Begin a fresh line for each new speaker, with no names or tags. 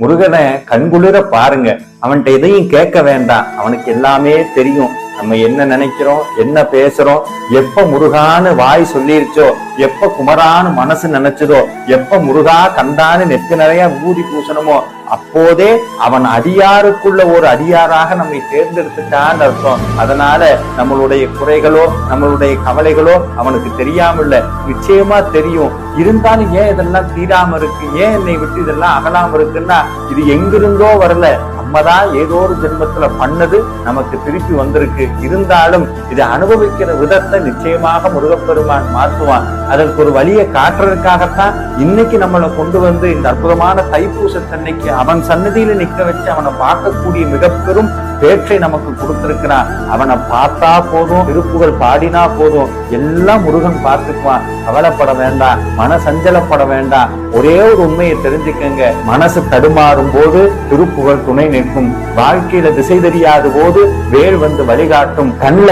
முருகனை கண்குளிர பாருங்க. அவன்கிட்ட எதையும் கேட்க வேண்டாம், அவனுக்கு எல்லாமே தெரியும். நம்ம என்ன நினைக்கிறோம், என்ன பேசுறோம், எப்ப முருகான்னு வாய் சொல்லிருச்சோ, எப்ப குமரான்னு மனசு நினைச்சதோ, எப்ப முருகா கண்டான்னு நெத்து நிறைய ஊதி பூசணுமோ, அப்போதே அவன் அடியாருக்குள்ள ஒரு அடியாராக நம்மை தேர்ந்தெடுத்துட்டான்னு அர்த்தம். அதனால நம்மளுடைய குறைகளோ நம்மளுடைய கவலைகளோ அவனுக்கு தெரியாம இல்ல, நிச்சயமா தெரியும். இருந்தாலும் ஏன் இதெல்லாம் தீராம இருக்கு, ஏன் என்னை விட்டு இதெல்லாம் அகலாம இருக்குன்னா, இது எங்கிருந்தோ வரல, நம்மதான் ஏதோ ஒரு ஜென்மத்துல பண்ணது நமக்கு திருப்பி வந்திருக்கு. இருந்தாலும் இதை அனுபவிக்கிற விதத்தை நிச்சயமாக முருகப்பெருமான் மாற்றுவான். அதற்கு ஒரு வழியை காட்டுறதுக்காகத்தான் இன்னைக்கு நம்மளை கொண்டு வந்து இந்த அற்புதமான தைப்பூசத்தன்னைக்கு அவன் சன்னதியில நிக்க வச்சு அவனை பார்க்கக்கூடிய மிக பெரும் பேற்றை நமக்கு கொடுத்திருக்கிறான். அவனை பார்த்தா போதும், திருப்புகழ் பாடினா போதும், எல்லாம் முருகன் பார்த்துக்குவான். கவலைப்பட வேண்டாம், மனசஞ்சலப்பட வேண்டாம். ஒரே ஒரு உண்மையை தெரிஞ்சுக்கங்க, மனசு தடுமாறும் போது திருப்புகழ் துணை நிற்கும். வாழ்க்கையில திசை தெரியாத போது வேல் வந்து வழிகாட்டும். கண்ணில்